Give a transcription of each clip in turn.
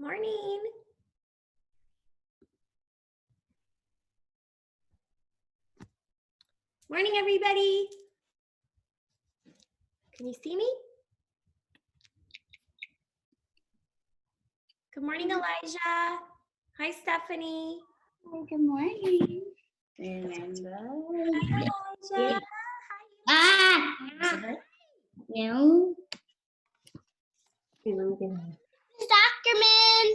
Morning. Morning, everybody. Can you see me? Good morning, Elijah. Hi, Stephanie. Hi, good morning. Hi, Elijah. Ah! No. Dr. Man.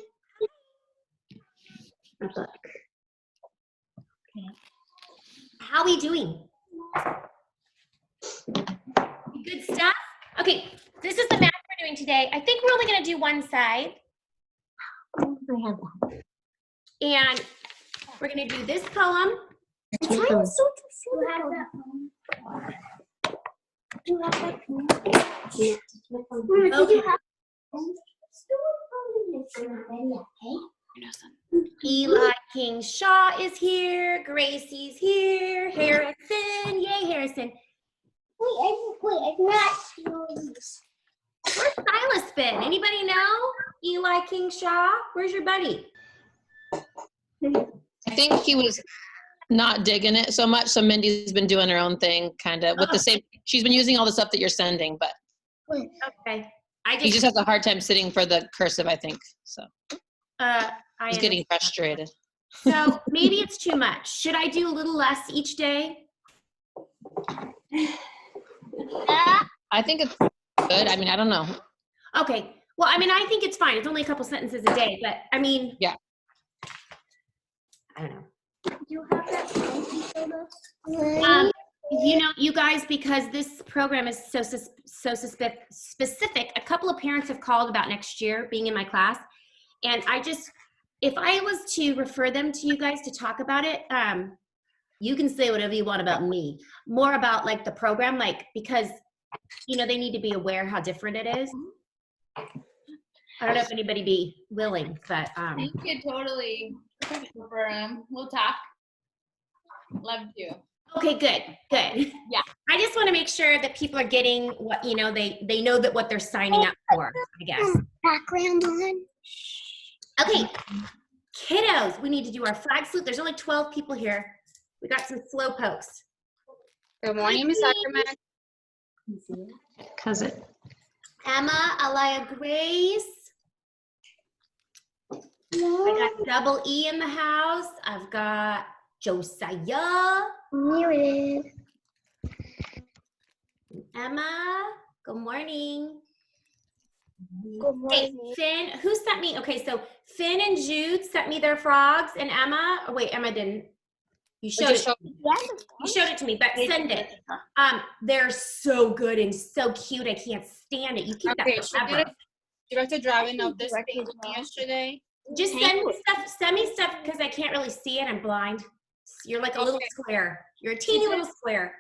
How are we doing? Good stuff? Okay, this is the math we're doing today. I think we're only going to do one side. And we're going to do this poem. Okay. Eli King Shaw is here. Gracie's here. Harrison. Yay, Harrison. Wait, not yours. Where's Silas been? Anybody know? Eli King Shaw? Where's your buddy? I think he was not digging it so much, so Mindy's been doing her own thing, kind of, with the same, she's been using all the stuff that you're sending, but Okay. he just has a hard time sitting for the cursive, I think, so. He's getting understand. frustrated. So maybe it's too much. Should I do a little less each day? I think it's good. I mean, I don't know. Okay. Well, I mean, I think it's fine. It's only a couple sentences a day, but I mean. Yeah. I don't know. You have that You know, you guys, because this program is so specific, a couple of parents have called about next year being in my class. And if I was to refer them to you guys to talk about it, you can say whatever you want about me, more about like the program, like, because, you know, they need to be aware how different it is. I don't know if anybody be willing, but. You could totally refer him. We'll talk. Love to. Okay, good. Yeah. I just want to make sure that people are getting what, you know, they know that what they're signing up for, I guess. background on. Okay, kiddos, we need to do our flag salute. There's only 12 people here. We got some slow pokes. Good morning, Miss Ackerman. Cousin. Emma, Alaya Grace. I got double E in the house. I've got Josiah. Muted. Emma, good morning. Good Hey, morning. Finn, who sent me? Okay, so Finn and Jude sent me their frogs, and Emma, oh wait, Emma didn't. You showed it. You showed it to me, but send it. They're so good and so cute. I can't stand it. You keep Okay, that she forever. did director driving of this thing with me yesterday. Just send me stuff. Send me stuff because I can't really see it. I'm blind. You're like a little square. You're a teeny little square.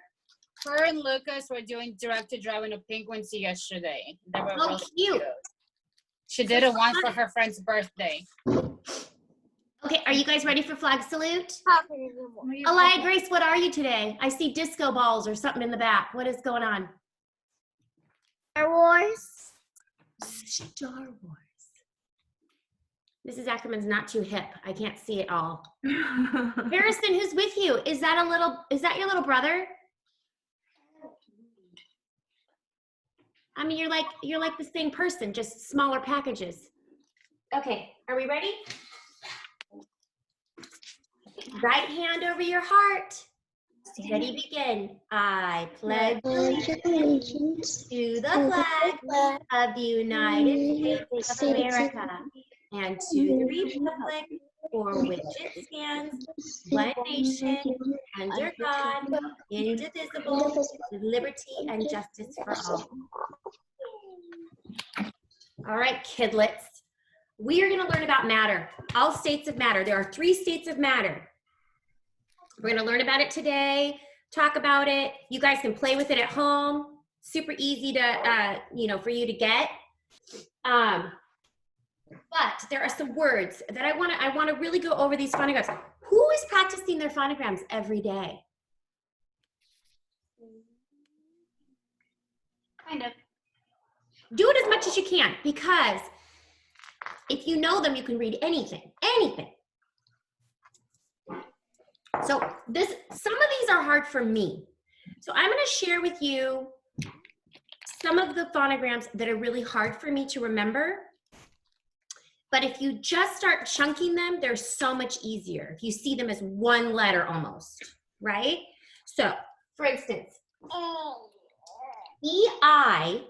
Her and Lucas were doing director driving a penguins yesterday. They were Oh, really cute. She did it once for her friend's birthday. Okay, are you guys ready for flag salute? Alaya Grace, what are you today? I see disco balls or something in the back. What is going on? Star Wars. Star Wars. Mrs. Ackerman's not too hip. I can't see it all. Harrison, who's with you? Is that your little brother? I mean, you're like the same person, just smaller packages. Okay, are we ready? Right hand over your heart. Ready, begin. I pledge allegiance to the flag of the United States of America and to the republic for which it stands, one nation, under God, indivisible, with liberty and justice for all. All right, kidlets. We are going to learn about matter, all states of matter. There are 3 states of matter. We're going to learn about it today, talk about it. You guys can play with it at home. Super easy to, for you to get. But there are some words that I want to really go over these phonograms. Who is practicing their phonograms every day? Kind of. Do it as much as you can, because If you know them, you can read anything, anything. So some of these are hard for me. So I'm going to share with you some of the phonograms that are really hard for me to remember. But if you just start chunking them, they're so much easier. If you see them as one letter almost, right? So, for instance, E-I,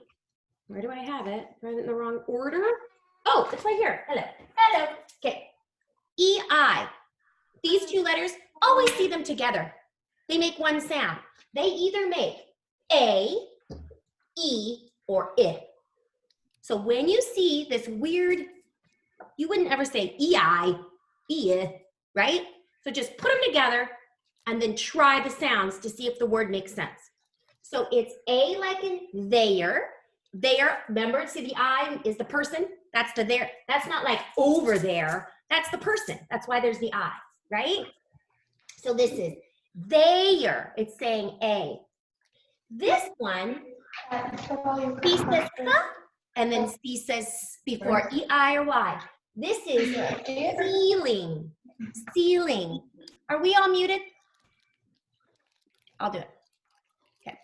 where do I have it? Do I have it in the wrong order? Oh, it's right here. Hello. Hello. Okay. E-I. These two letters, always see them together. They make one sound. They either make A, E, or I. So when you see this weird, you wouldn't ever say E-I, E-I, right? So just put them together and then try the sounds to see if the word makes sense. So it's A like in there. There, remember, see the I is the person? That's the there. That's not like over there. That's the person. That's why there's the I, right? So this is there. It's saying A. This one, B says huh, and then C says before E-I or Y. This is ceiling. Ceiling. Are we all muted? I'll do it. Okay.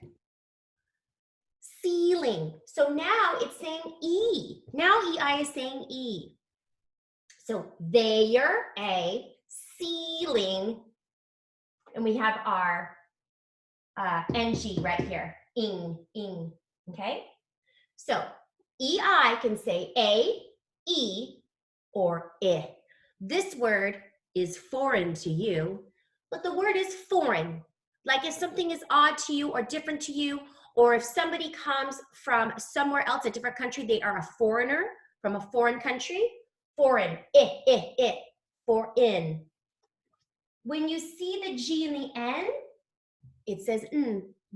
Ceiling. So now it's saying E. Now E-I is saying E. So there, A, ceiling, and we have our NG right here, ing, okay? So E-I can say A, E, or I. This word is foreign to you, but the word is foreign. Like if something is odd to you or different to you, or if somebody comes from somewhere else, a different country, they are a foreigner from a foreign country. Foreign, foreign. When you see the G and the N, it says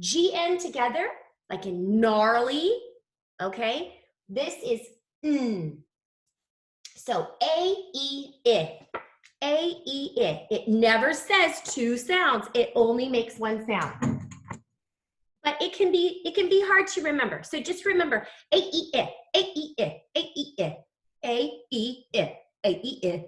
GN together, like in gnarly, okay? This is So A-E-I, A-E-I. It never says two sounds. It only makes one sound. But it can be hard to remember. So just remember A-E-I, A-E-I, A-E-I, A-E-I, A-E-I.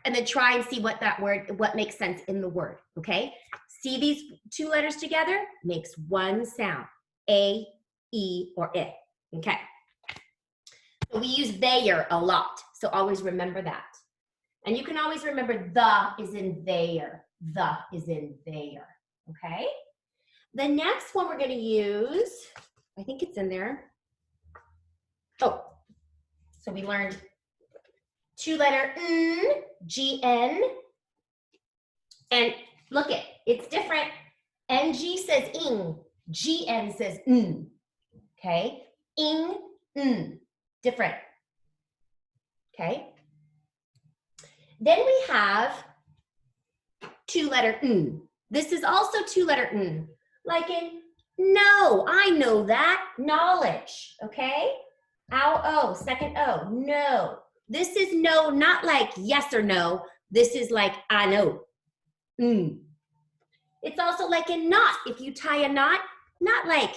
And then try and see what makes sense in the word, okay? See these two letters together? Makes one sound, A, E, or I, okay? So we use there a lot, so always remember that. And you can always remember the is in there, the is in there, okay? The next one we're gonna use, I think it's in there. Oh, so we learned two-letter N, G-N, and look it, it's different. NG says ing, GN says n, okay? Ing, n, different, okay? Then we have two-letter N. This is also two-letter N, like in no, I know that, knowledge, okay? Ow, second O, no. This is no, not like yes or no. This is like I know. It's also like in not. If you tie a knot, not like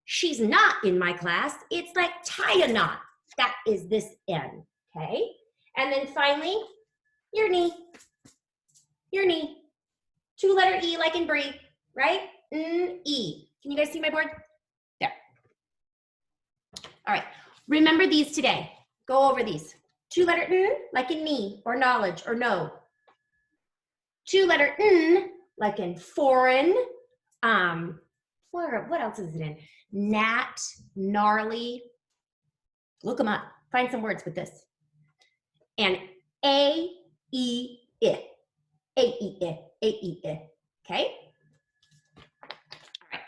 she's not in my class. It's like tie a knot. That is this N, okay? And then finally, your knee. Your knee. Two-letter E like in Bree, right? N-E. Can you guys see my board? There. All right. Remember these today. Go over these. Two-letter N like in me or knowledge or know. Two-letter N like in foreign. What else is it in? Gnat, gnarly. Look them up. Find some words with this. And A-E-I. A-E-I. A-E-I. Okay? All right.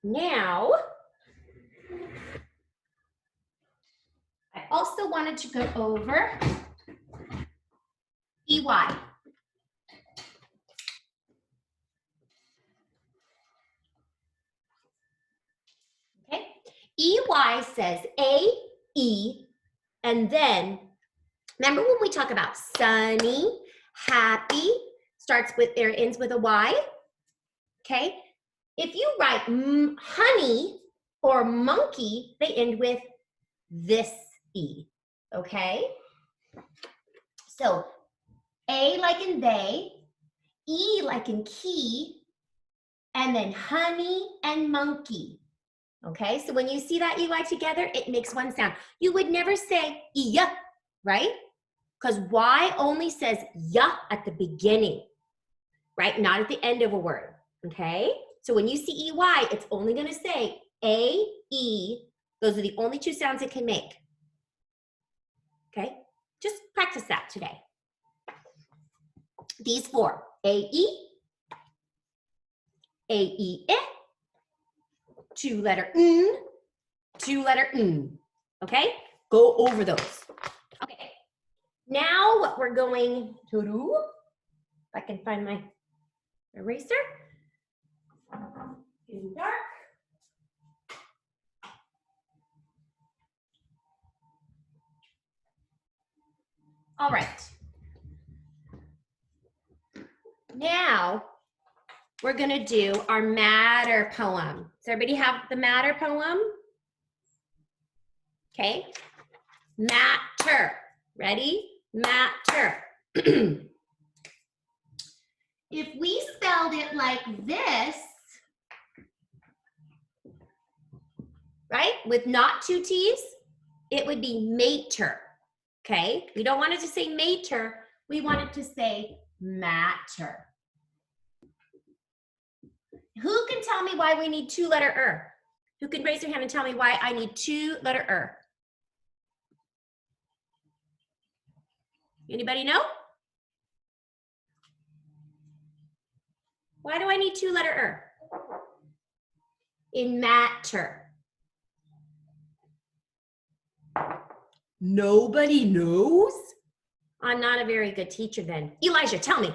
Now, I also wanted to go over EY. Okay? EY says A, E, and then, remember when we talk about sunny, happy, starts with, or ends with a Y? Okay? If you write honey or monkey, they end with this E, okay? So A like in they, E like in key, and then honey and monkey. Okay, so when you see that EY together, it makes one sound. You would never say yeah, right? Because Y only says yeah at the beginning, right? Not at the end of a word, okay? So when you see EY, it's only gonna say A, E. Those are the only two sounds it can make. Okay, just practice that today. These four, A-E, A-E-I, two-letter N, two-letter N, okay? Go over those. Okay, now what we're going to do, if I can find my eraser, in dark. All right. Now, we're gonna do our matter poem. Does everybody have the matter poem? Okay. Matter. Ready? Matter. If we spelled it like this, right, with not two T's, it would be mater. Okay? We don't want it to say mater, we want it to say matter. Who can tell me why we need two-letter Who can raise their hand and tell me why I need two-letter Anybody know? Why do I need two-letter in matter? Nobody knows? I'm not a very good teacher then. Elijah, tell me.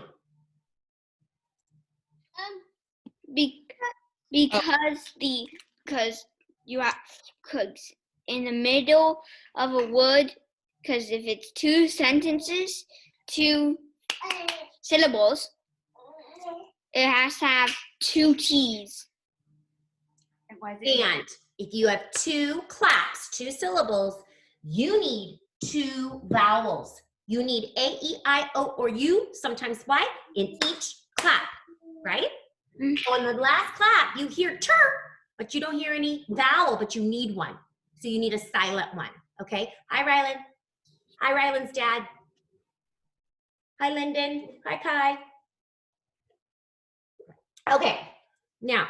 Because you have cause in the middle of a word, because if it's two sentences, two syllables, it has to have two T's. And if you have two claps, two syllables, you need two vowels. You need A, E, I, O, or U, sometimes Y, in each clap, right? So in the last clap, you hear tur, but you don't hear any vowel, but you need one. So you need a silent one, okay? Hi, Rylan. Hi, Rylan's dad. Hi, Lyndon. Hi, Kai. Okay, now,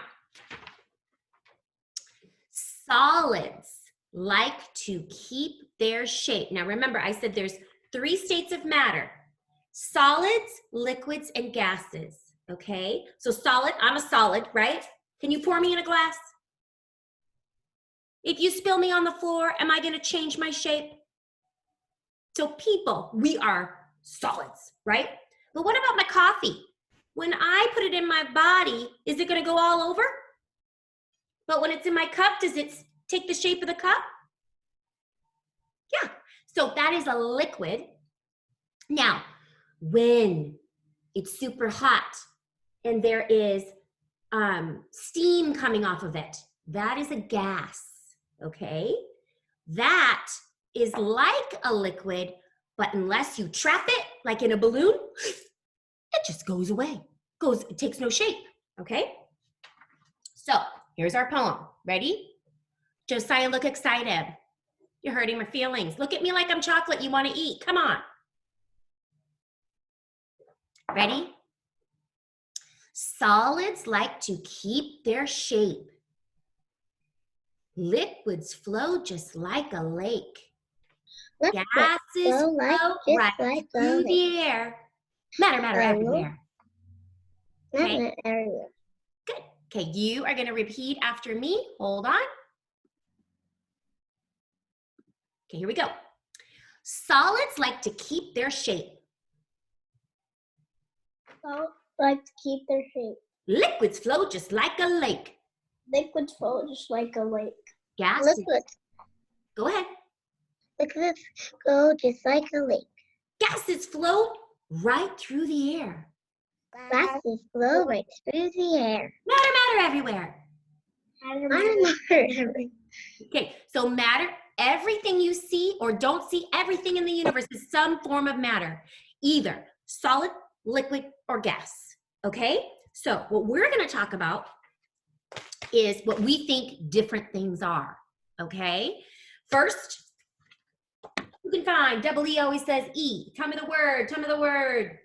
solids like to keep their shape. Now remember, I said there's 3 states of matter: solids, liquids, and gases, okay? So solid, I'm a solid, right? Can you pour me in a glass? If you spill me on the floor, am I gonna change my shape? So people, we are solids, right? But what about my coffee? When I put it in my body, is it gonna go all over? But when it's in my cup, does it take the shape of the cup? Yeah, so that is a liquid. Now, when it's super hot and there is steam coming off of it, that is a gas, okay? That is like a liquid, but unless you trap it, like in a balloon, it just goes away. It takes no shape, okay? So here's our poem. Ready? Josiah, look excited. You're hurting my feelings. Look at me like I'm chocolate you want to eat. Come on. Ready? Solids like to keep their shape. Liquids flow just like a lake. Gases flow like- flow just right like a through lake. the air. Matter everywhere. Okay. Not everywhere. Good. Okay, you are going to repeat after me. Hold on. Okay, here we go. Solids like to keep their shape. Solids like to keep their shape. Liquids flow just like a lake. Liquids flow just like a lake. Gases. Liquids. Go ahead. Liquids go just like a lake. Gases flow right through the air. Gases flow right through the air. Matter everywhere. Matter everywhere. Okay, so matter everything you see or don't see, everything in the universe is some form of matter, either solid, liquid, or gas. Okay? So what we're going to talk about is what we think different things are. Okay? First, you can find, double E always says E. Tell me the word, tell me the word.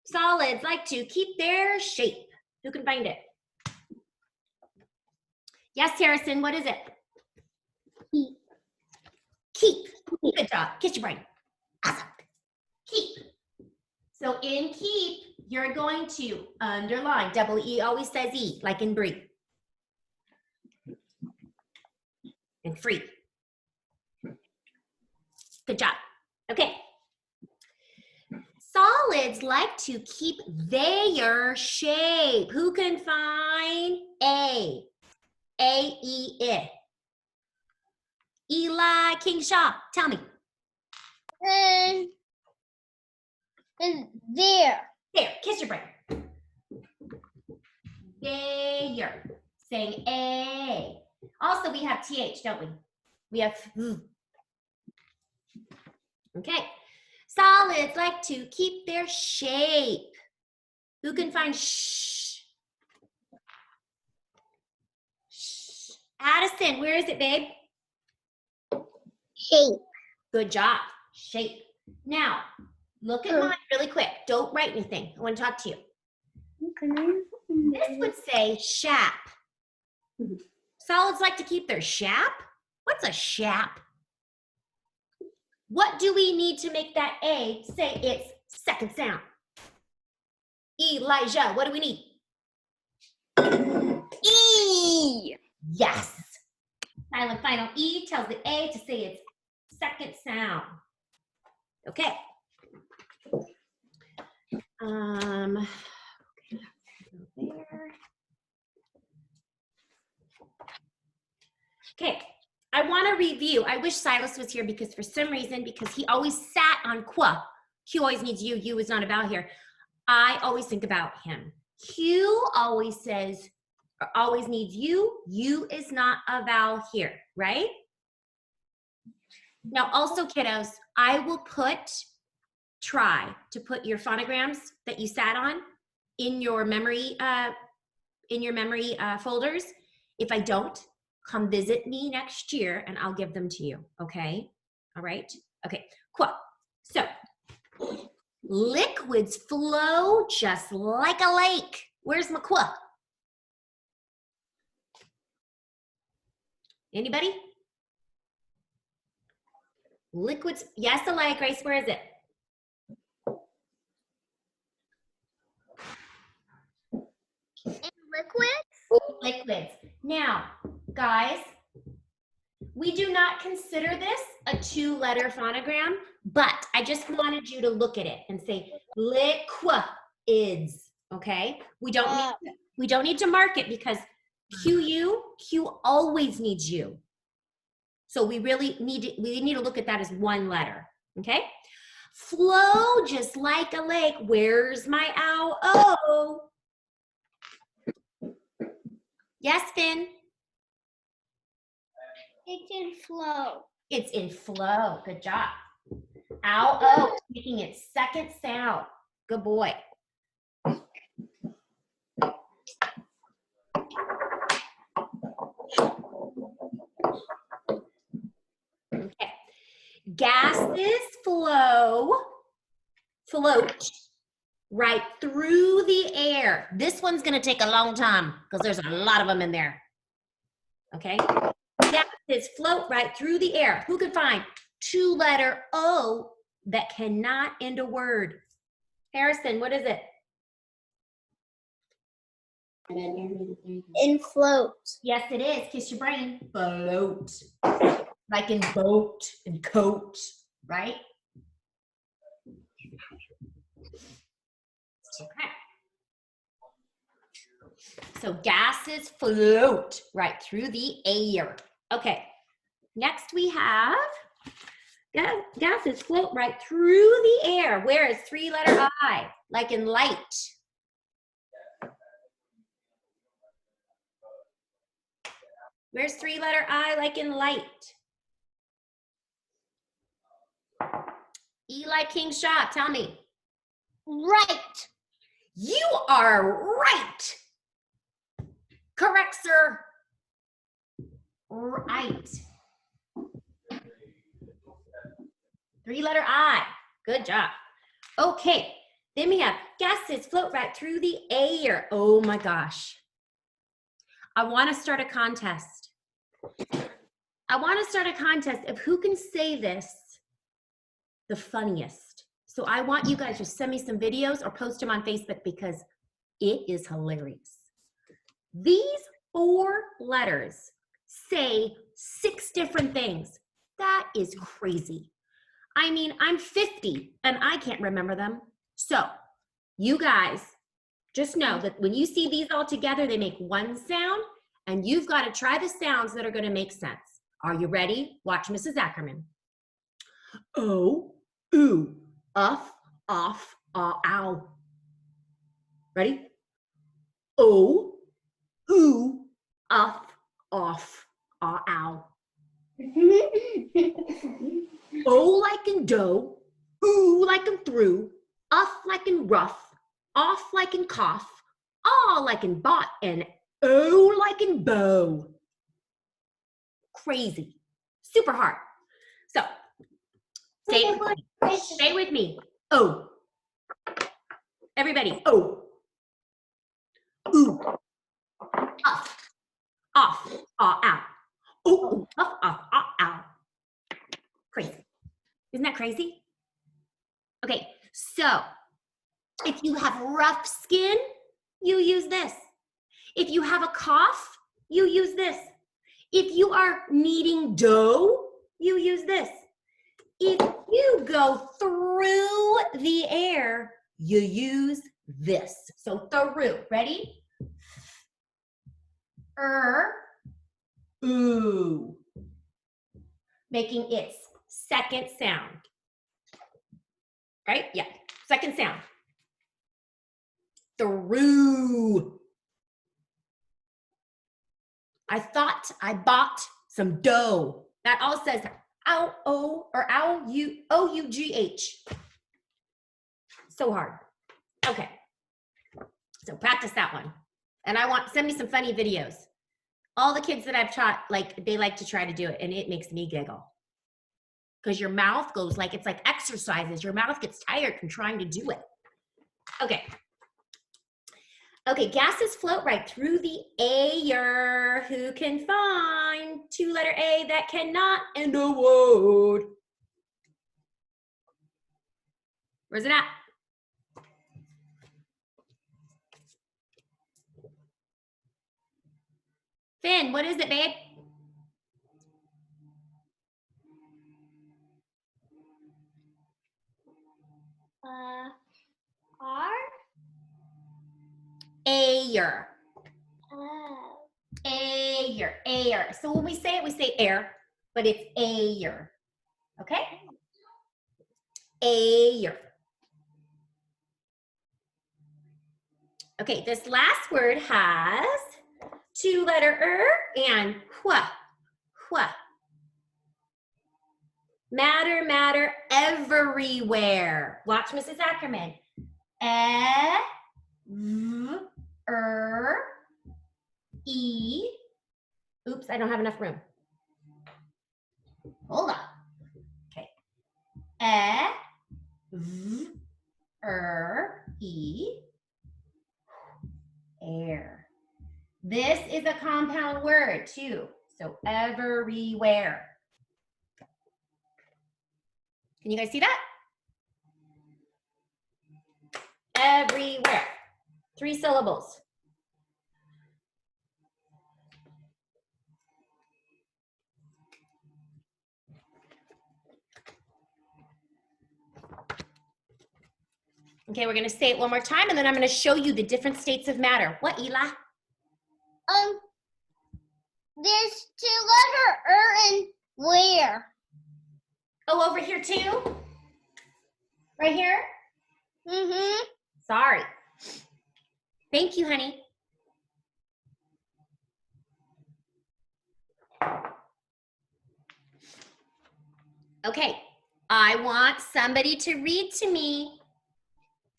Solids like to keep their shape. Who can find it? Yes, Harrison, what is it? Keep. Keep. Good job. Kiss your brain. Awesome. Keep. So in keep, you're going to underline. Double E always says E, like in breathe. And free. Good job. Okay. Solids like to keep their shape. Who can find A? A-E-I. Eli Kingshaw, tell me. And there. There, kiss your brain. There. Saying A. Also, we have TH, don't we? We have Okay. Solids like to keep their shape. Who can find sh? Sh. Addison, where is it, babe? Shape. Good job. Shape. Now, look at mine really quick. Don't write anything. I want to talk to you. This would say shap. Solids like to keep their shap? What's a shap? What do we need to make that A say its second sound? Elijah, what do we need? E. Yes. Silent final E tells the A to say its second sound. Okay. There. Okay, I want to review. I wish Silas was here because for some reason, because he always sat on qua. Q always needs you. You is not about here. I always think about him. Q always says, or always needs you. You is not a vowel here, right? Now also, kiddos, I will try to put your phonograms that you sat on in your memory folders. If I don't, come visit me next year and I'll give them to you, okay? All right? Okay, cool. So, liquids flow just like a lake. Where's my qua? Anybody? Liquids, yes, Alaya Grace, where is it? Liquid? Liquids. Now, guys, we do not consider this a 2-letter phonogram, but I just wanted you to look at it and say liquids, okay? We don't need to mark it because Q always needs you. So we really need to look at that as 1 letter, okay? Flow just like a lake. Where's my ow-oh? Yes, Finn? It's in flow. It's in flow. Good job. Ow-oh, making its second sound. Good boy. Okay. Gases float right through the air. This one's going to take a long time because there's a lot of them in there. Okay? Gases float right through the air. Who can find 2-letter O that cannot end a word? Harrison, what is it? In float. Yes, it is. Kiss your brain. Float. Like in boat and coat, right? Okay. So gases float right through the air. Okay. Next we have gases float right through the air. Where is 3-letter I? Like in light. Where's 3-letter I like in light? Eli King Shaw, tell me. Right. You are right. Correct, sir. Right. 3-letter I. Good job. Okay, then we have gases float right through the air. Oh my gosh. I want to start a contest. I want to start a contest of who can say this the funniest. So I want you guys to send me some videos or post them on Facebook because it is hilarious. These 4 letters say 6 different things. That is crazy. I mean, I'm 50 and I can't remember them. So you guys just know that when you see these all together, they make one sound, and you've got to try the sounds that are going to make sense. Are you ready? Watch Mrs. Ackerman. O, ooh, uff, off, ow. Ready? O, ooh, uff, off, ow. O like in dough, ooh like in through, uff like in rough, off like in cough, ah like in bought, and oh like in bow. Crazy. Super hard. So, say it with me. Say with me. O. Everybody, O. Ooh. Uff. Off. Ow. Ooh. Uff. Off. Ow. Crazy. Isn't that crazy? Okay, so if you have rough skin, you use this. If you have a cough, you use this. If you are kneading dough, you use this. If you go through the air, you use this. So through, ready? Ooh. Making its second sound. Right? Yeah, second sound. Through. I thought I bought some dough. That all says ow, o, or ow, u, O-U-G-H. So hard. Okay. So practice that one. And send me some funny videos. All the kids that I've taught, they like to try to do it, and it makes me giggle. Because your mouth goes it's like exercises. Your mouth gets tired from trying to do it. Okay. Okay, gases float right through the air. Who can find 2-letter A that cannot end a word? Where's it at? Finn, what is it, babe? R. Air. Oh. Air. So when we say it, we say air, but it's air. Okay? Air. Okay, this last word has 2-letter and hua. Matter everywhere. Watch Mrs. Ackerman. E. Oops, I don't have enough room. Hold on. Okay. E. Air. This is a compound word too. So everywhere. Can you guys see that? Everywhere. 3 syllables. Okay, we're gonna say it one more time, and then I'm gonna show you the different states of matter. What, Eli? There's 2-letter in where? Oh, over here too? Right here? Mm-hmm. Sorry. Thank you, honey. Okay, I want somebody to read to me.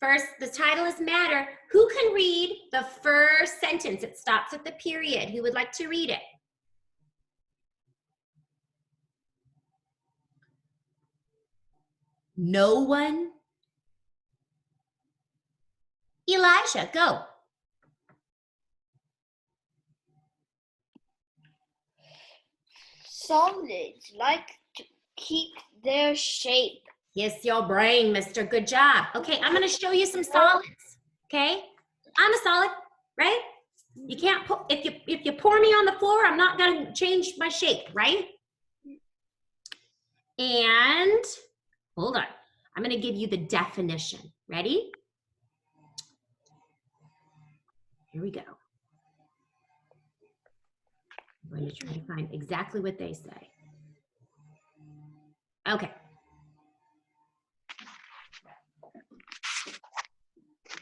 First, the title is Matter. Who can read the first sentence? It stops at the period. Who would like to read it? No one? Elijah, go. Solids like to keep their shape. Yes, your brain, mister. Good job. Okay, I'm going to show you some solids. Okay? I'm a solid, right? You can't put, if you pour me on the floor, I'm not going to change my shape, right? And hold on. I'm going to give you the definition. Ready? Here we go. I'm going to try to find exactly what they say. Okay.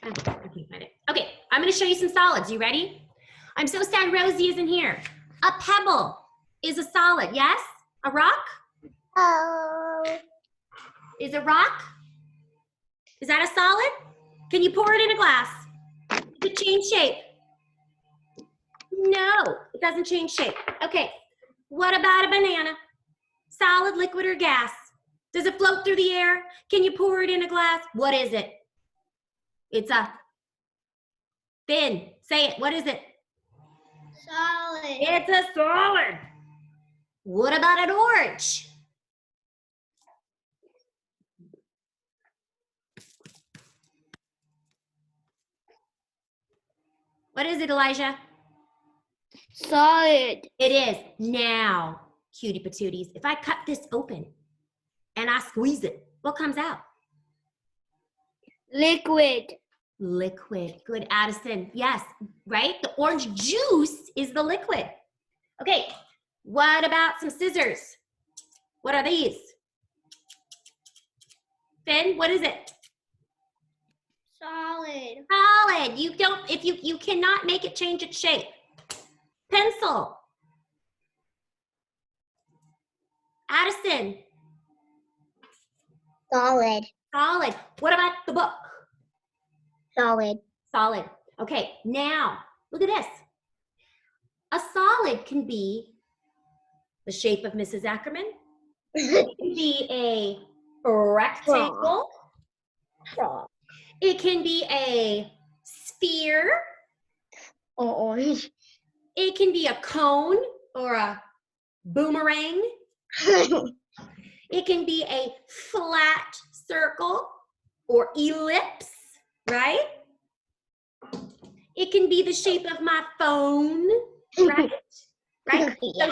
I can't find it. Okay, I'm going to show you some solids. You ready? I'm so sad Rosie isn't here. A pebble is a solid, yes? A rock? Oh. Is a rock? Is that a solid? Can you pour it in a glass? Does it change shape? No, it doesn't change shape. Okay, what about a banana? Solid, liquid, or gas? Does it float through the air? Can you pour it in a glass? What is it? It's a thin. Say it. What is it? Solid. It's a solid. What about an orange? What is it, Elijah? Solid. It is. Now, cutie patooties, if I cut this open and I squeeze it, what comes out? Liquid. Liquid. Good, Addison. Yes, right? The orange juice is the liquid. Okay, what about some scissors? What are these? Finn, what is it? Solid. Solid. You don't, if you cannot make it change its shape. Pencil. Addison. Solid. Solid. What about the book? Solid. Solid. Okay, now look at this. A solid can be the shape of Mrs. Ackerman. It can be a rectangle. Frog. It can be a sphere. Orange. It can be a cone or a boomerang. It can be a flat circle or ellipse, right? It can be the shape of my phone, right? Right? Yeah. So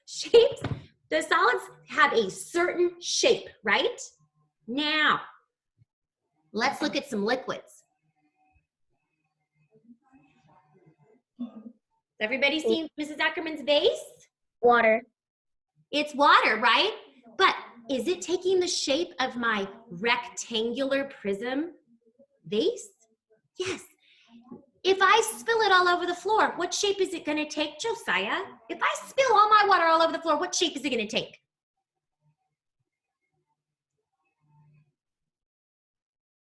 shapes, the solids have a certain shape, right? Now, let's look at some liquids. Everybody seen Mrs. Ackerman's vase? Water. It's water, right? But is it taking the shape of my rectangular prism vase? Yes. If I spill it all over the floor, what shape is it going to take, Josiah? If I spill all my water all over the floor, what shape is it going to take?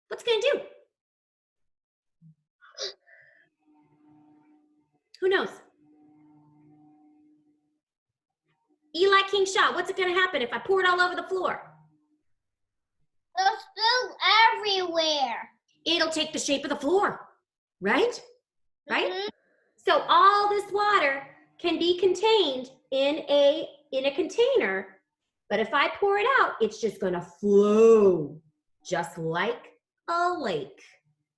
What's it going to do? Who knows? Eli King Shaw, what's it going to happen if I pour it all over the floor? It'll spill everywhere. It'll take the shape of the floor, right? Right? Mhm. So all this water can be contained in a container, but if I pour it out, it's just going to flow just like a lake.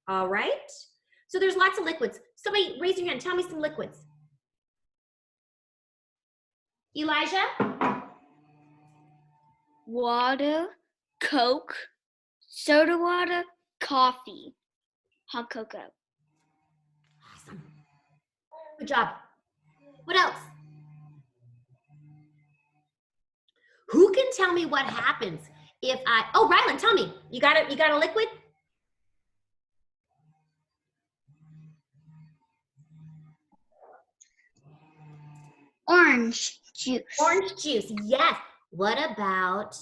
All right? So there's lots of liquids. Somebody raise your hand. Tell me some liquids. Elijah? Water, Coke, soda water, coffee, hot cocoa. Awesome. Good job. What else? Who can tell me what happens if I, oh, Rylan, tell me. You got a liquid? Orange juice. Orange juice, yes. What about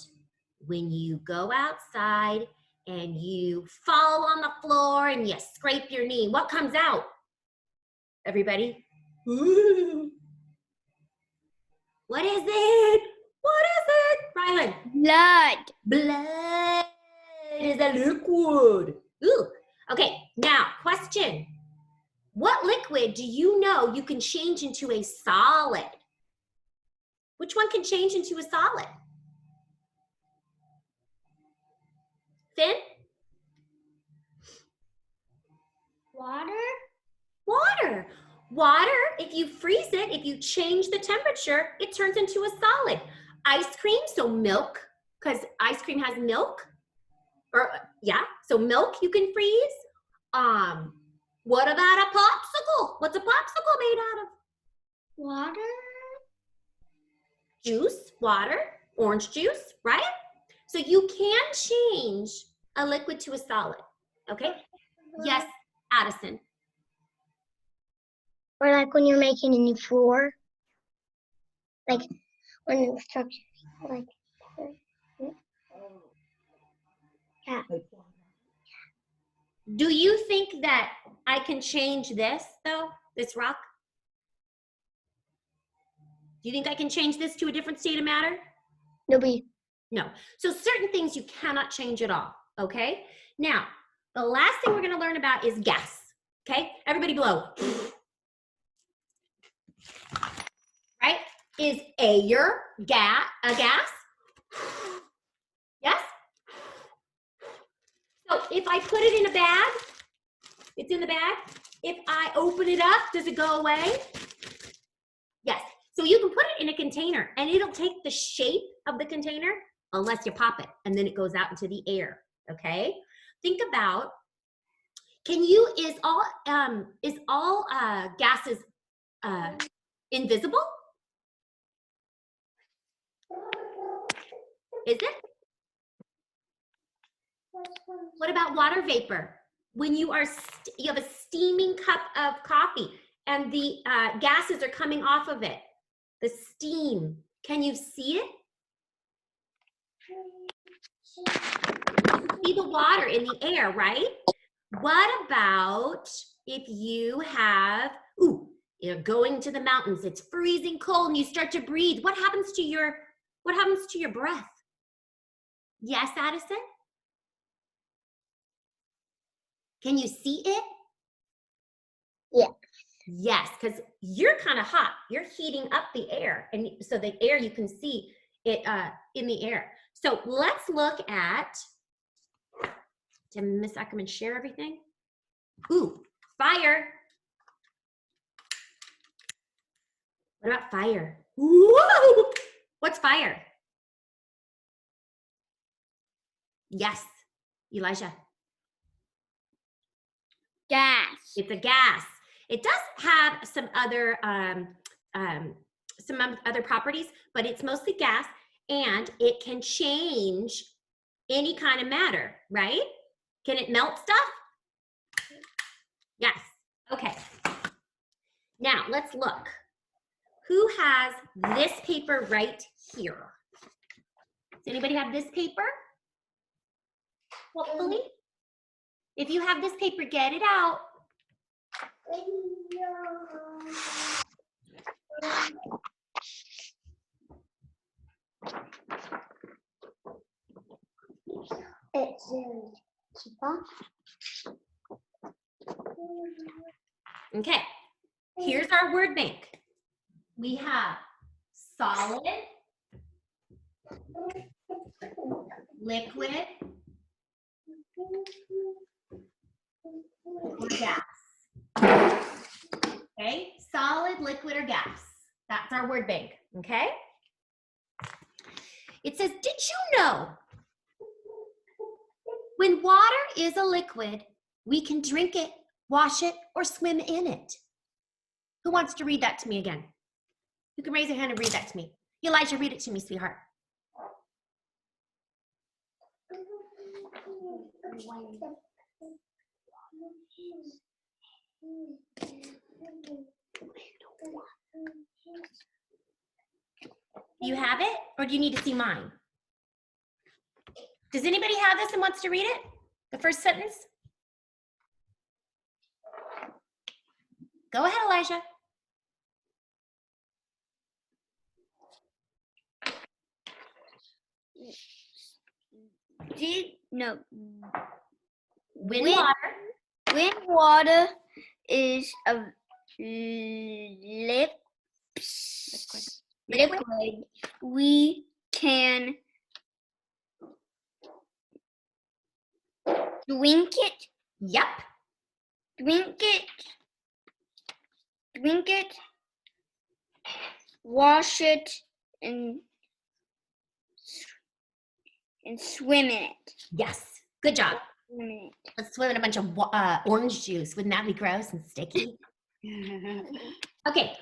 when you go outside and you fall on the floor and you scrape your knee, what comes out? Everybody? Ooh. What is it? What is it? Rylan? Blood. Blood is a liquid. Ooh. Okay, now question. What liquid do you know you can change into a solid? Which one can change into a solid? Finn? Water? Water. Water, if you freeze it, if you change the temperature, it turns into a solid. Ice cream, so milk, because ice cream has milk. Or yeah, so milk you can freeze. What about a popsicle? What's a popsicle made out of? Water? Juice, water, orange juice, right? So you can change a liquid to a solid, okay? Yes, Addison. Or like when you're making a new floor? Like when the structure, like, yeah. Do you think that I can change this though, this rock? Do you think I can change this to a different state of matter? Nobody. No. So certain things you cannot change at all, okay? Now, the last thing we're gonna learn about is gas, okay? Everybody blow. Right? Is air a gas? Yes? So if I put it in a bag, it's in the bag. If I open it up, does it go away? Yes. So you can put it in a container and it'll take the shape of the container unless you pop it and then it goes out into the air, okay? Think about, is all gases invisible? Is it? What about water vapor? When you have a steaming cup of coffee and the gases are coming off of it, the steam, can you see it? See the water in the air, right? What about if you have, you're going to the mountains, it's freezing cold and you start to breathe. What happens to your breath? Yes, Addison? Can you see it? Yeah. Yes, because you're kind of hot. You're heating up the air. And so the air, you can see it in the air. So let's look at, did Miss Ackerman share everything? Ooh, fire. What about fire? Woo! What's fire? Yes, Elijah. Gas. It's a gas. It does have some other properties, but it's mostly gas, and it can change any kind of matter, right? Can it melt stuff? Yes. Okay. Now let's look. Who has this paper right here? Does anybody have this paper? Hopefully. If you have this paper, get it out. It's cheaper. Okay, here's our word bank. We have solid, liquid, or gas. Okay, solid, liquid, or gas. That's our word bank, okay? It says, did you know when water is a liquid, we can drink it, wash it, or swim in it? Who wants to read that to me again? You can raise your hand and read that to me. Elijah, read it to me, sweetheart. Do you have it, or do you need to see mine? Does anybody have this and wants to read it? The first sentence? Go ahead, Elijah. Wind Wind- water. Wind water is a liquid. We can drink it, Yep. wash it, and swim in it. Yes. Good job. Swim in it. Let's swim in a bunch of orange juice. Wouldn't that be gross and sticky? Okay.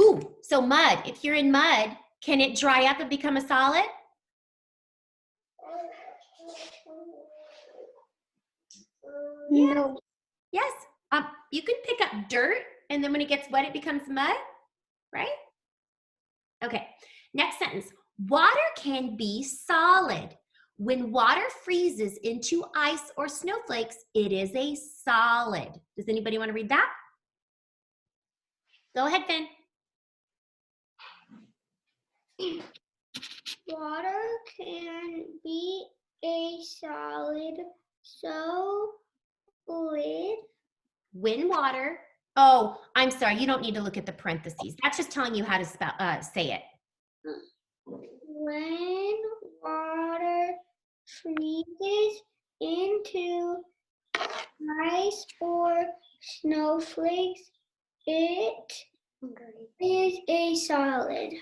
Ooh, so mud. If you're in mud, can it dry up and become a solid? No. Yes. You can pick up dirt, and then when it gets wet, it becomes mud, right? Okay. Next sentence. Water can be solid. When water freezes into ice or snowflakes, it is a solid. Does anybody want to read that? Go ahead, Finn. Water can be a solid, so When water. Oh, I'm sorry. You don't need to look at the parentheses. That's just telling you how to spell, say it. when water freezes into ice or snowflakes, it is a solid.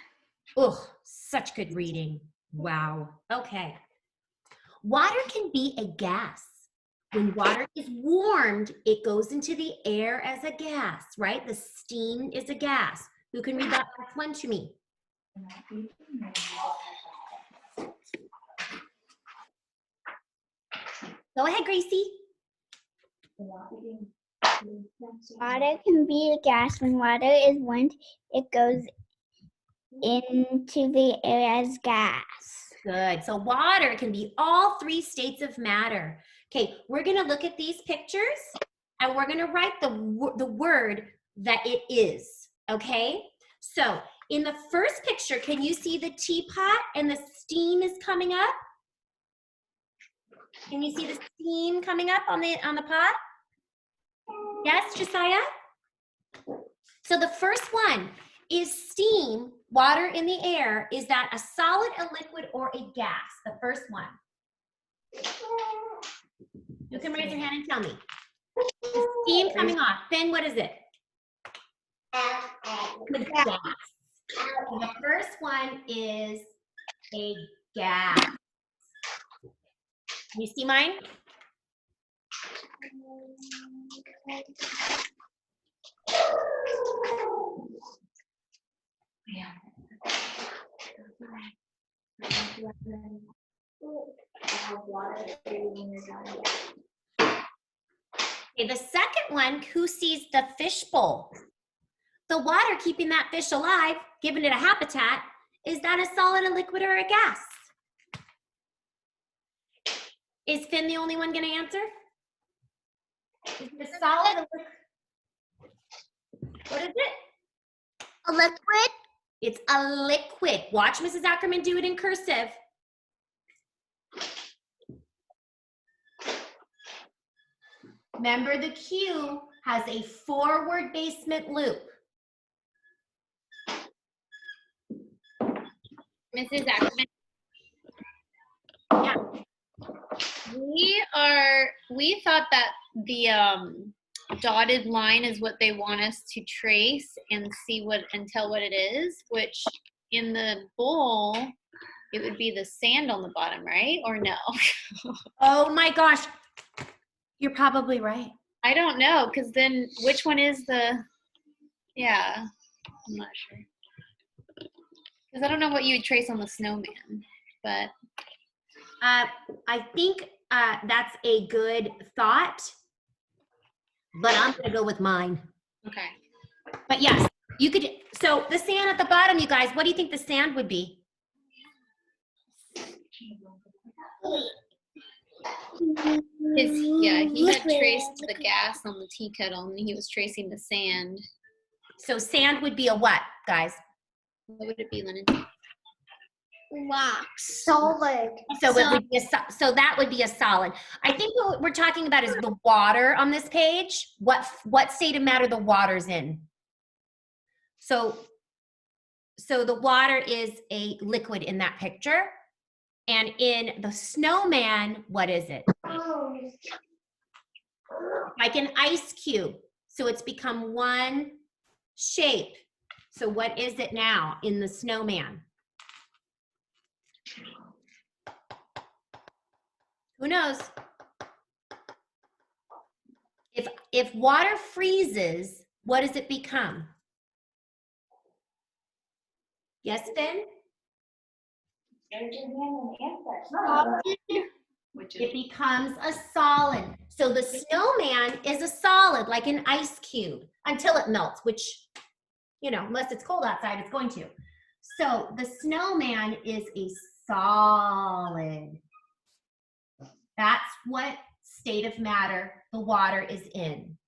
Ugh, such good reading. Wow. Okay. Water can be a gas. When water is warmed, it goes into the air as a gas, right? The steam is a gas. Who can read that last one to me? Go ahead, Gracie. Water can be a gas. When water is warmed, it goes into the air as gas. Good. So water can be all three states of matter. Okay, we're going to look at these pictures and we're going to write the word that it is. Okay? So in the first picture, can you see the teapot and the steam is coming up? Can you see the steam coming up on the pot? Yes, Josiah? So the first one is steam, water in the air. Is that a solid, a liquid, or a gas? The first one. You can raise your hand and tell me. The steam coming off. Finn, what is it? The gas. And the first one is a gas. Can you see mine? Okay, the second one, who sees the fishbowl? The water keeping that fish alive, giving it a habitat, is that a solid, a liquid, or a gas? Is Finn the only one going to answer? Is it a solid, a liquid? What is it? A liquid? It's a liquid. Watch Mrs. Ackerman do it in cursive. Remember, the cue has a forward basement loop. Mrs. Ackerman. Yeah. We thought that the dotted line is what they want us to trace and tell what it is, which in the bowl, it would be the sand on the bottom, right? Or no? Oh my gosh. You're probably right. I don't know, because then which one is yeah, I'm not sure. Because I don't know what you would trace on the snowman, but. I think that's a good thought, but I'm going to go with mine. Okay. But yes, you could. So the sand at the bottom, you guys, what do you think the sand would be? He had traced the gas on the tea kettle and he was tracing the sand. So sand would be a what, guys? What would it be, Lennon? Rocks. Solid. So it would be so that would be a solid. I think what we're talking about is the water on this page. What state of matter the water's in. So the water is a liquid in that picture. And in the snowman, what is it? Like an ice cube. So it's become one shape. So what is it now in the snowman? Who knows? If water freezes, what does it become? Yes, Finn? It becomes a solid. So the snowman is a solid, like an ice cube, until it melts, which, you know, unless it's cold outside, it's going to. So the snowman is a solid. That's what state of matter the water is in.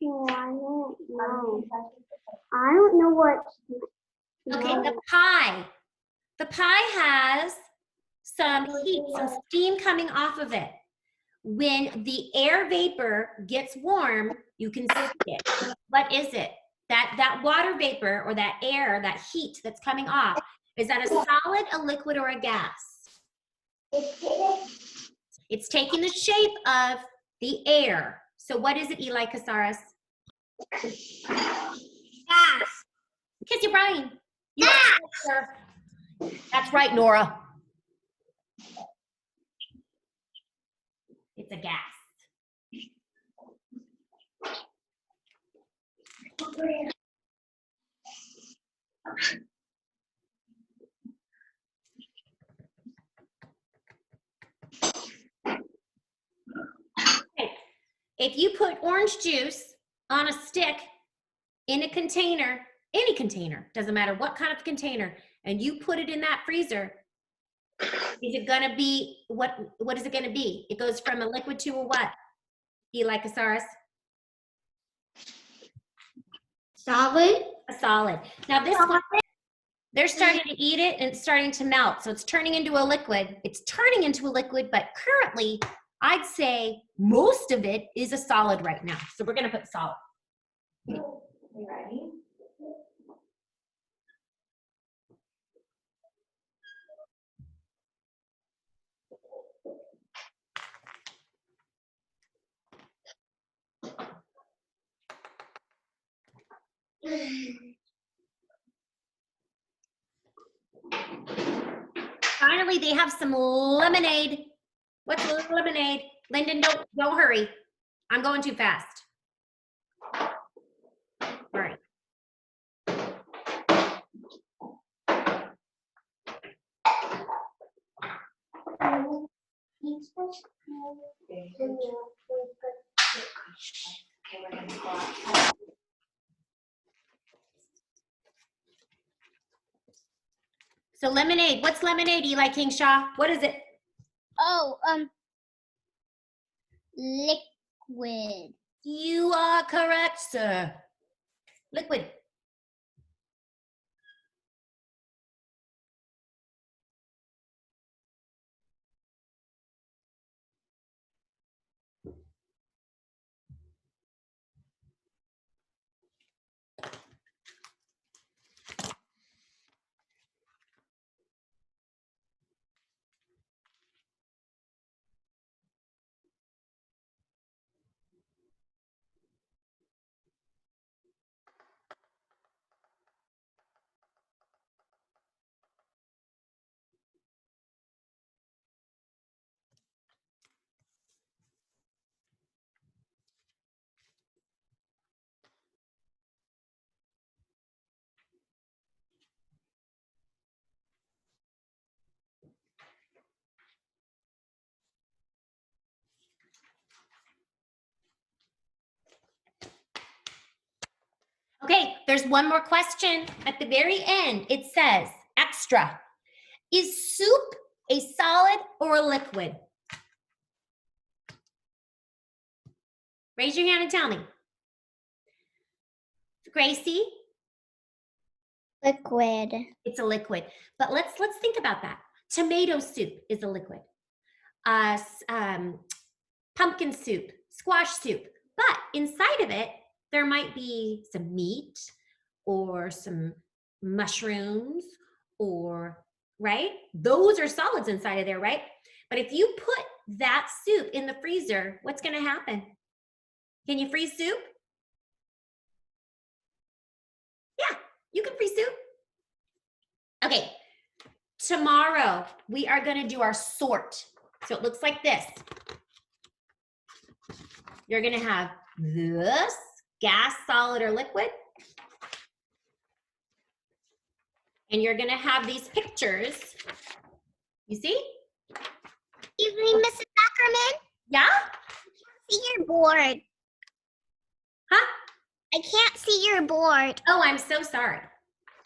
Oh, I don't know. I don't know what. Okay, the pie. The pie has some heat, some steam coming off of it. When the air vapor gets warm, you can see it. What is it? That water vapor or that air, that heat that's coming off, is that a solid, a liquid, or a gas? It's taking the shape of the air. So what is it, Eli Casares? Gas. Kiss your brain. That's right, Nora. It's a gas. Okay. If you put orange juice on a stick in a container, any container, doesn't matter what kind of container, and you put it in that freezer, is it gonna be, what is it gonna be? It goes from a liquid to a what? Eli Casares? Solid. A solid. Now this one, they're starting to eat it and it's starting to melt. So it's turning into a liquid. It's turning into a liquid, but currently I'd say most of it is a solid right now. So we're gonna put solid. You ready? Finally, they have some lemonade. What's lemonade? Lyndon, don't hurry. I'm going too fast. All right. Okay, we're gonna go outside. So lemonade, what's lemonade, Eli Kingshaw? What is it? Oh, liquid. You are correct, sir. Liquid. Okay, there's one more question at the very end. It says, extra. Is soup a solid or a liquid? Raise your hand and tell me. Gracie, Liquid. it's a liquid. But let's think about that. Tomato soup is a liquid. Pumpkin soup, squash soup. But inside of it, there might be some meat or some mushrooms or, right? Those are solids inside of there, right? But if you put that soup in the freezer, what's going to happen? Can you freeze soup? Yeah, you can freeze soup. Okay, tomorrow we are going to do our sort. So it looks like this. You're going to have this gas, solid, or liquid. And you're going to have these pictures. You see? Evening, Mrs. Ackerman. Yeah? See your board. Huh? I can't see your board. Oh, I'm so sorry.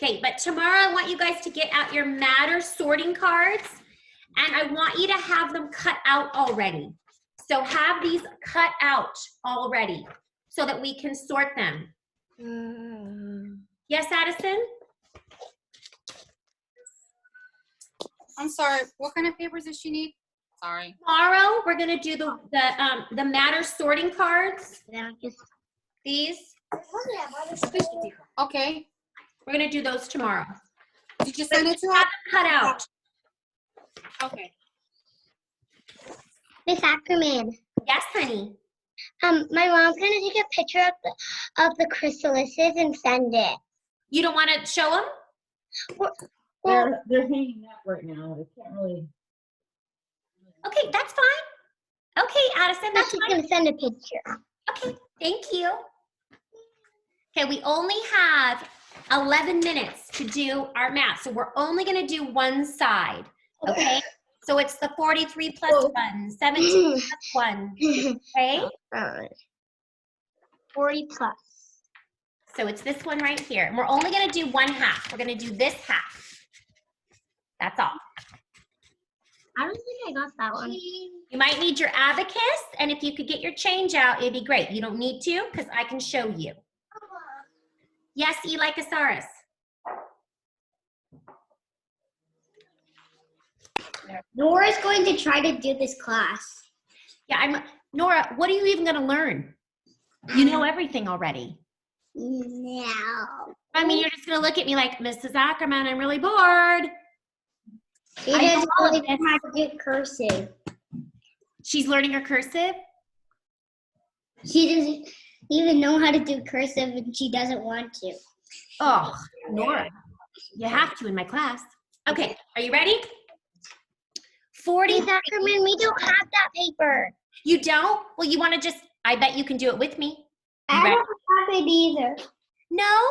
Okay, but tomorrow I want you guys to get out your Matter sorting cards, and I want you to have them cut out already. So have these cut out already so that we can sort them. Yes, Addison? I'm sorry, what kind of papers does she need? Sorry. Tomorrow we're gonna do the Matter sorting cards. These. Okay, We're gonna do those tomorrow. did you send it to Have her? them cut out. Okay. Miss Ackerman. Yes, honey. My mom's gonna take a picture of the chrysalises and send it. You don't want to show them? Well, They're hanging up right now. They can't really. Okay, that's fine. Okay, Addison, but that's she's fine. gonna send a picture. Okay, thank you. Okay, we only have 11 minutes to do our math, so we're only going to do one side. Okay, so it's the 43 plus 1, 17 plus 1. Okay, 40 plus. so it's this one right here. And we're only going to do one half. We're going to do this half. That's all. I don't think I got that one. You might need your abacus, and if you could get your change out, it'd be great. You don't need to, because I can show you. Yes, Eli Casares. Nora's going to try to do this class. Yeah, Nora, what are you even going to learn? You know everything already. No. I mean, you're just going to look at me like, Mrs. Ackerman, I'm really bored. She I know doesn't all of really know how to do cursive. She's learning her cursive. She doesn't even know how to do cursive and she doesn't want to. Oh, Nora, you have to in my class. Okay, are you ready? 40. Miss Ackerman, we don't have that paper. You don't? Well, you want to just, I bet you can do it with me. You I ready? don't have it either. No?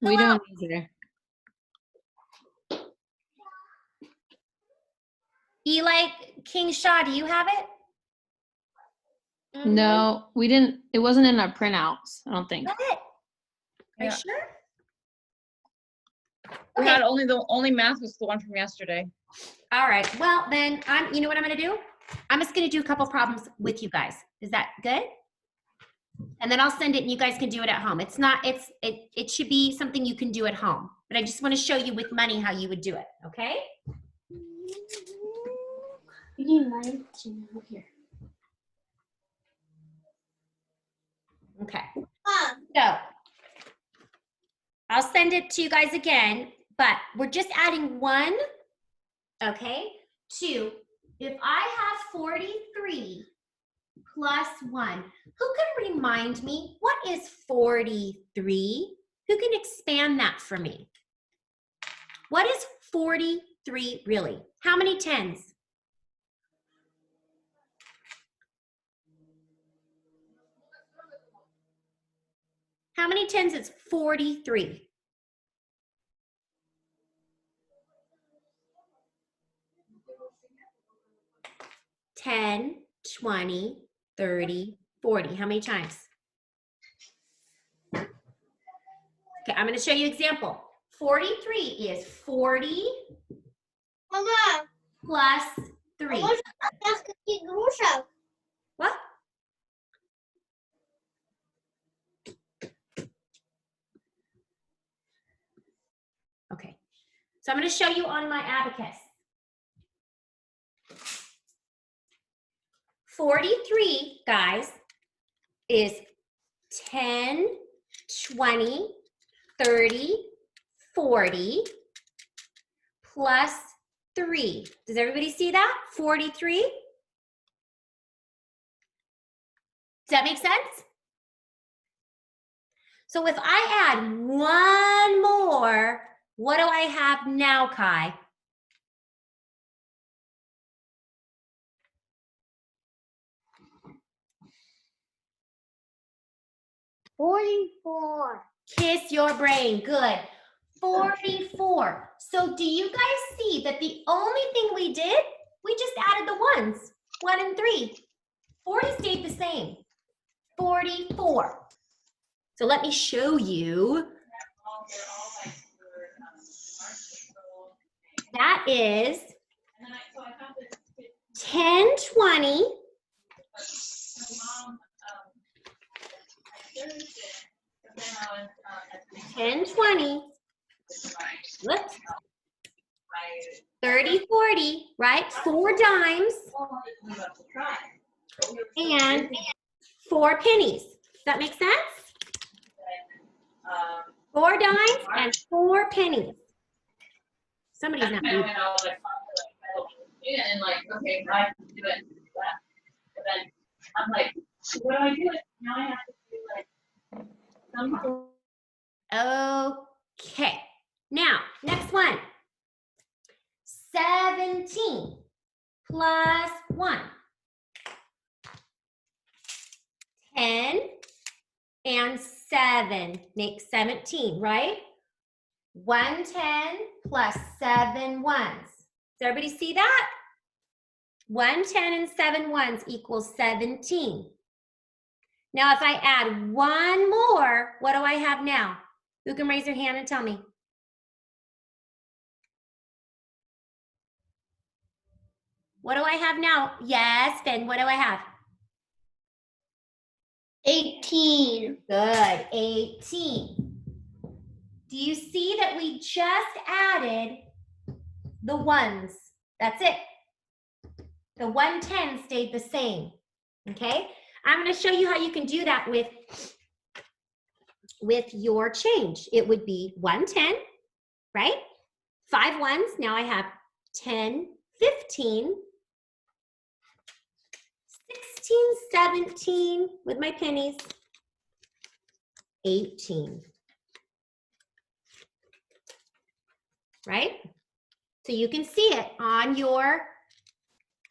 We don't either. Eli King Shaw, do you have it? No, we didn't. It wasn't in our printouts, I don't think. Got it. Are you Yeah. sure? We Okay. had only math was the one from yesterday. All right. Well, then you know what I'm going to do? I'm just going to do a couple problems with you guys. Is that good? And then I'll send it and you guys can do it at home. It should be something you can do at home. But I just want to show you with money how you would do it. Okay? You need mine to know here. Okay. So I'll send it to you guys again, but we're just adding 1, okay, to, if I have 43 plus 1, who can remind me, what is 43? Who can expand that for me? What is 43 really? How many tens? How many tens is 43? $10, $20, $30, $40. How many times? Okay, I'm going to show you example. 43 is 40 Mama, plus 3. можно сказка игрушек? What? Okay, so I'm going to show you on my abacus. 43, guys, is 10, 20, 30, 40, plus 3. Does everybody see that? 43? Does that make sense? So if I add one more, what do I have now, Kai? 44. Kiss your brain. Good. 44. So do you guys see that the only thing we did, we just added the ones, 1 and 3. 40 stayed the same. 44. So let me show you. That is 10, 20. 10, 20. Whoops. 30, 40, right? 4 dimes and 4 pennies. Does that make sense? 4 dimes and 4 pennies. Somebody's not moving. And like, okay, I can do it. But then I'm like, what do I do? Now I have to do like somehow. Okay. Now, next one. 17 plus 1. 10 and 7 makes 17, right? 110 plus 7 ones. Does everybody see that? 110 and 7 ones equals 17. Now, if I add one more, what do I have now? Who can raise their hand and tell me? What do I have now? Yes, Finn, what do I have? 18. Good, 18. Do you see that we just added the ones? That's it. The 110 stayed the same, okay? I'm going to show you how you can do that with your change. It would be 110, right? 5 ones, now I have 10, 15, 16, 17 with my pennies, 18. Right? So you can see it on your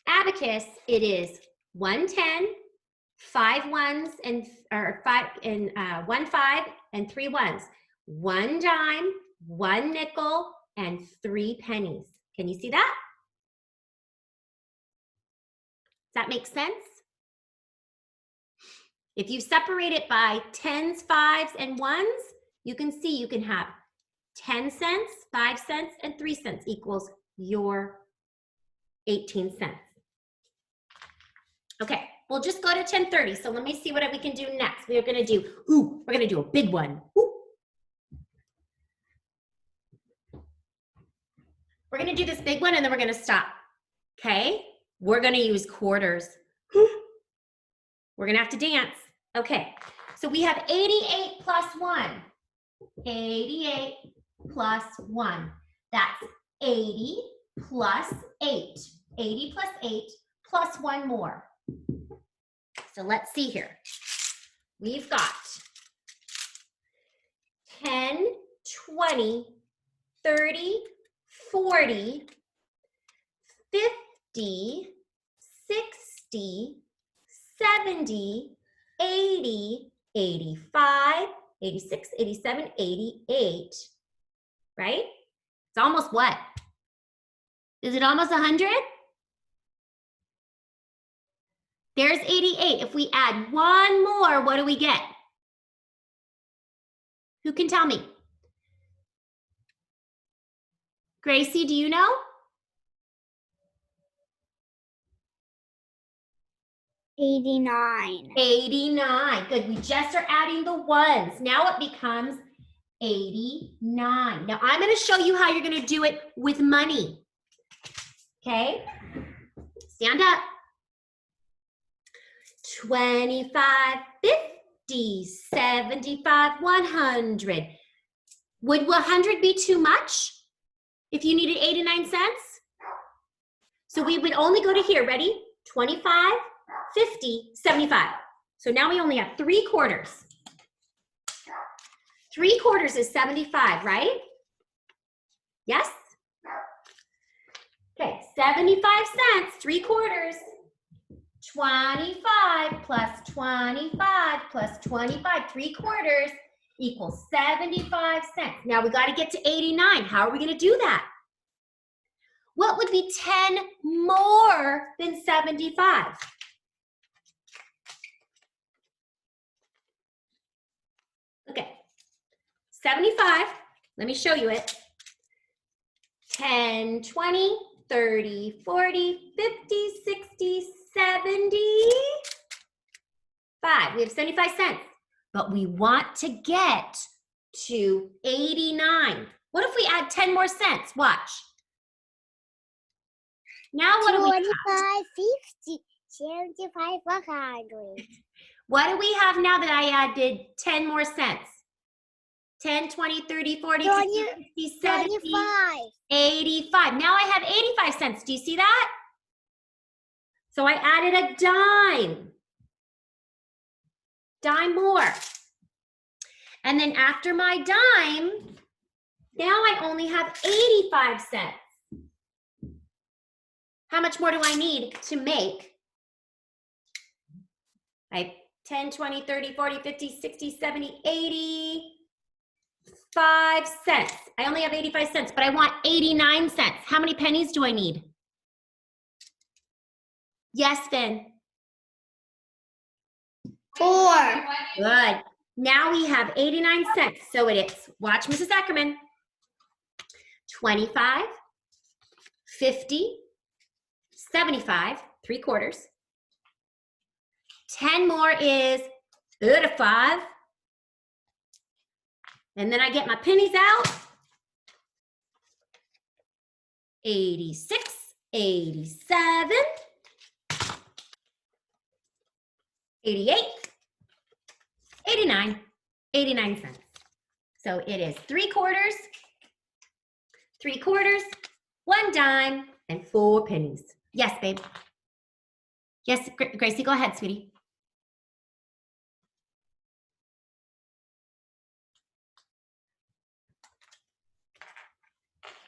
abacus. It is 110, 5 ones and or 5 and 1 5 and 3 ones, 1 dime, 1 nickel, and 3 pennies. Can you see that? Does that make sense? If you separate it by 10s, 5s, and 1s, you can see you can have 10 cents, 5 cents, and 3 cents equals your 18 cents. Okay, we'll just go to 10:30. So let me see what we can do next. We're gonna do a big one. Ooh. We're gonna do this big one and then we're gonna stop, okay? We're gonna use quarters. We're gonna have to dance. Okay, so we have 88 plus 1. 88 plus 1. That's 80 plus 8. 80 plus 8 plus 1 more. So let's see here. We've got 10, 20, 30, 40, 50, 60, 70, 80, 85, 86, 87, 88, right? It's almost what? Is it almost 100? There's 88. If we add one more, what do we get? Who can tell me? Gracie, do you know? 89. 89. Good. We just are adding the ones. Now it becomes 89. Now I'm going to show you how you're going to do it with money. Okay? Stand up. 25, 50, 75, 100. Would 100 be too much if you needed 89 cents? So we would only go to here. Ready? 25, 50, 75. So now we only have 3 quarters. 3 quarters is 75, right? Yes? Okay, 75 cents, 3 quarters. 25 plus 25 plus 25, 3 quarters equals 75 cents. Now we got to get to 89. How are we going to do that? What would be 10 more than 75? Okay, 75, let me show you it. 10, 20, 30, 40, 50, 60, 75. We have 75 cents, but we want to get to 89. What if we add 10 more cents? Watch. Now what do we have? 25, 50, 75, 100. What do we have now that I added 10 more cents? 10, 20, 30, 40, 50, 60, 70, 25. 85. Now I have 85 cents. Do you see that? So I added a dime. Dime more. And then after my dime, now I only have 85 cents. How much more do I need to make? I have 10, 20, 30, 40, 50, 60, 70, 85 cents. I only have 85 cents, but I want 89 cents. How many pennies do I need? Yes, Finn. 4. Good. Now we have 89 cents. So it is, watch Mrs. Ackerman. 25, 50, 75, 3 quarters. 10 more is 35. And then I get my pennies out. 86, 87, 88, 89, 89 cents. So it is 3 quarters, 3 quarters, 1 dime, and 4 pennies. Yes, babe. Yes, Gracie, go ahead, sweetie.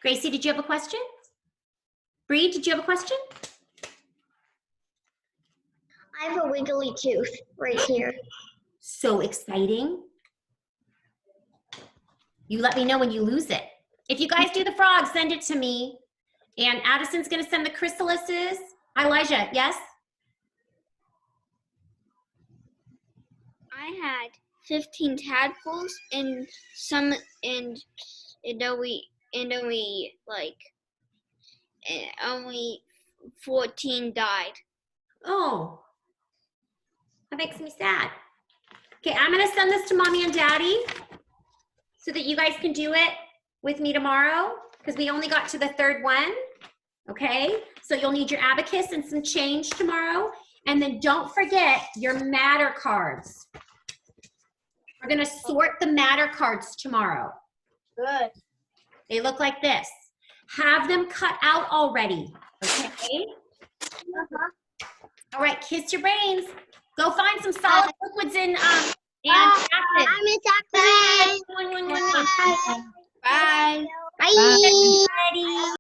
Gracie, did you have a question? Bree, did you have a question? I have a wiggly tooth right here. So exciting. You let me know when you lose it. If you guys do the frog, send it to me. And Addison's gonna send the chrysalises. Elijah, yes? I had 15 tadpoles and some and only 14 died. Oh, that makes me sad. Okay, I'm gonna send this to mommy and daddy so that you guys can do it with me tomorrow because we only got to the 3rd one, okay? So you'll need your abacus and some change tomorrow. And then don't forget your matter cards. We're gonna sort the matter cards tomorrow. Good. They look like this. Have them cut out already, okay? All right, kiss your brains. Go find some solid liquids and acid. I'm in Sacramento. Bye. Bye. Bye.